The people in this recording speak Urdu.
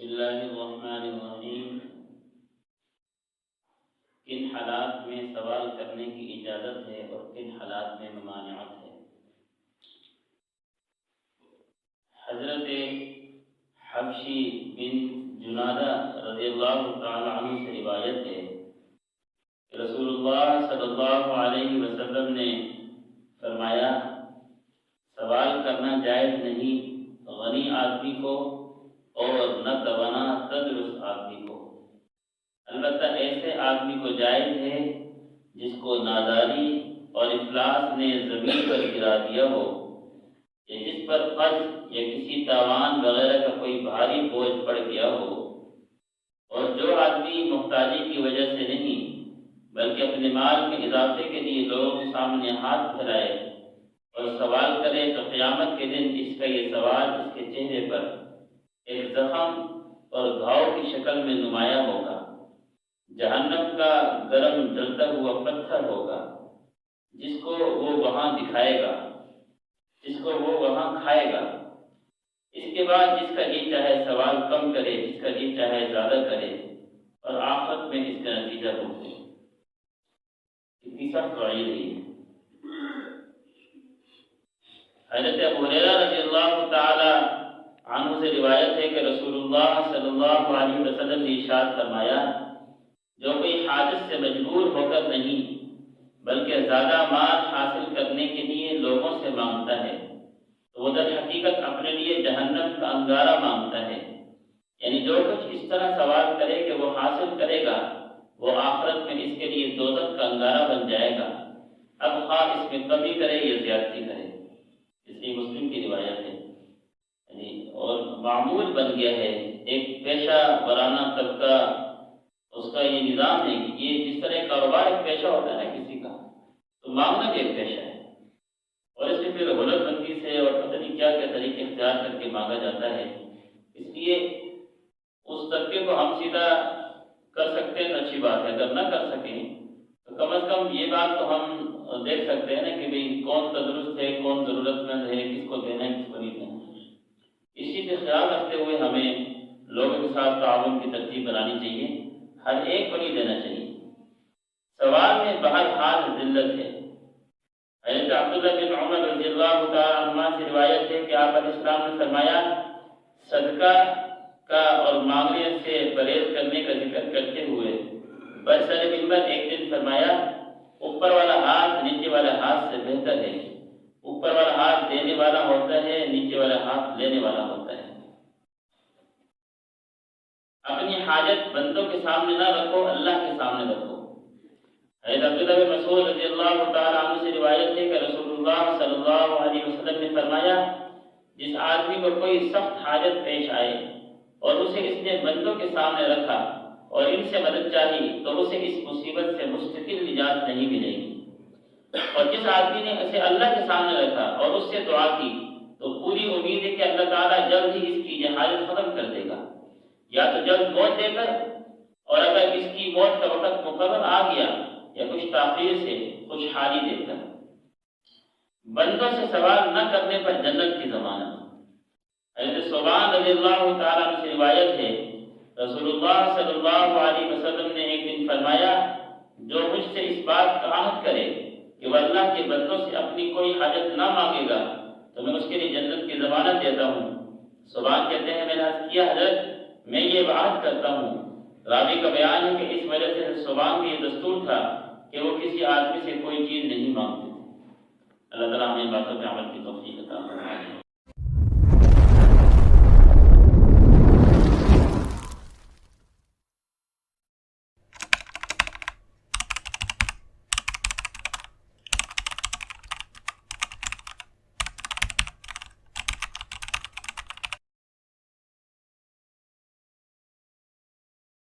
اللہ الرحمن الرحیم۔ کن حالات میں سوال کرنے کی اجازت ہے اور کن حالات میں ممانعت ہے؟ حضرت حبشی بن جنادہ رضی اللہ تعالی عنہ سے روایت ہے کہ رسول اللہ صلی اللہ علیہ وسلم نے فرمایا سوال کرنا جائز نہیں غنی آدمی کو اور نہ توانا تندرست آدمی کو، البتہ ایسے آدمی کو جائز ہے جس کو ناداری اور افلاس نے زمین پر گرا دیا ہو، یا جس پر قرض یا کسی تاوان وغیرہ کا کوئی بھاری بوجھ پڑ گیا ہو، اور جو آدمی محتاجی کی وجہ سے نہیں بلکہ اپنے مال میں اضافے کے لیے لوگوں کے سامنے ہاتھ پھیلائے اور سوال کرے تو قیامت کے دن اس کا یہ سوال اس کے چہرے پر ایک زخم اور گھاؤ کی شکل میں نمایاں ہوگا، جہنم کا گرم جلتا ہوا پتھر ہوگا جس کو وہ وہاں دکھائے گا، جس کو وہ وہاں کھائے گا۔ اس کے بعد جس کا جی چاہے سوال کم کرے، جس کا جی چاہے زیادہ کرے، اور آخرت میں اس کا نتیجہ ہوگا۔ کتنی سخت وعید ہے۔ حضرت ابو ہریرہ رضی اللہ تعالی عنہ سے روایت ہے کہ رسول اللہ صلی اللہ علیہ وسلم نے ارشاد فرمایا جو کوئی حاجت سے مجبور ہو کر نہیں بلکہ زیادہ مال حاصل کرنے کے لیے لوگوں سے مانگتا ہے تو وہ در حقیقت اپنے لیے جہنم کا انگارہ مانگتا ہے، یعنی جو کچھ اس طرح سوال کرے کہ وہ حاصل کرے گا وہ آخرت میں اس کے لیے دوزخ کا انگارہ بن جائے گا، اب خواہ اس میں کمی کرے یا زیادتی کرے۔ اس لیے مسلم کی روایت ہے، اور معمول بن گیا ہے ایک پیشہ ورانہ طبقہ، اس کا یہ نظام ہے کہ یہ جس طرح کاروبار ایک پیشہ ہوتا ہے نا کسی کا، تو معاملہ بھی ایک پیشہ ہے، اور اس میں پھر حلت بندی سے اور پتہ نہیں کیا کیا طریقے اختیار کر کے مانگا جاتا ہے۔ اس لیے اس طبقے کو ہم سیدھا کر سکتے ہیں تو اچھی بات ہے، اگر نہ کر سکیں تو کم از کم یہ بات تو ہم دیکھ سکتے ہیں نا کہ بھئی کون تندرست ہے، کون ضرورت مند ہے، کس کو دینا ہے، کس کو نہیں دینا۔ اسی سے خیال رکھتے ہوئے ہمیں لوگوں کے ساتھ تعاون کی ترتیب بنانی چاہیے، ہر ایک کو نہیں دینا چاہیے۔ سوال میں بہرحال ذلت ہے۔ حضرت عبداللہ بن عمر رضی اللہ تعالیٰ عنہ سے روایت ہے کہ آپ علیہ السلام نے فرمایا صدقہ کا اور مانگنے سے پرہیز کرنے کا ذکر کرتے ہوئے برسر ممبر ایک دن فرمایا اوپر والا ہاتھ نیچے والے ہاتھ سے بہتر ہے، اوپر والا ہاتھ دینے والا ہوتا ہے، نیچے والا ہاتھ لینے والا ہوتا ہے۔ اپنی حاجت بندوں کے سامنے نہ رکھو، اللہ کے سامنے رکھو۔ حضرت عبداللہ بن مسعود رضی اللہ تعالیٰ عنہ سے روایت ہے کہ رسول اللہ صلی اللہ علیہ وسلم نے فرمایا جس آدمی کو کوئی سخت حاجت پیش آئے اور اسے اس نے بندوں کے سامنے رکھا اور ان سے مدد چاہی تو اسے اس مصیبت سے مستقل نجات نہیں ملے گی، اور جس آدمی نے اسے اللہ کے سامنے رکھا اور اس سے دعا کی تو پوری امید ہے کہ اللہ تعالیٰ جلد ہی اس کی یہ حاجت ختم کر دے گا، یا تو جلد موت دے کر، اور اگر اس کی موت کا وقت مقرر آ گیا یا کچھ تاخیر سے خوشحالی دے کر۔ بندوں سے سوال نہ کرنے پر جنت کی ضمانت۔ حضرت ثوبان رضی اللہ تعالیٰ عنہ سے روایت ہے رسول اللہ صلی اللہ علیہ وسلم نے ایک دن فرمایا جو مجھ سے اس بات کا عہد کرے کہ وہ اللہ کے بندوں سے اپنی کوئی حاجت نہ مانگے گا تو میں اس کے لیے جنت کی ضمانت دیتا ہوں۔ ثوبان کہتے ہیں میں نے عرض کیا حضرت میں یہ وعد کرتا ہوں۔ راوی کا بیان ہے کہ اس وجہ سے ثوبان کا یہ دستور تھا کہ وہ کسی آدمی سے کوئی چیز نہیں مانگتے تھے۔ اللہ تعالیٰ ہمیں باتوں پہ عمل کی توفیق عطا فرمائے۔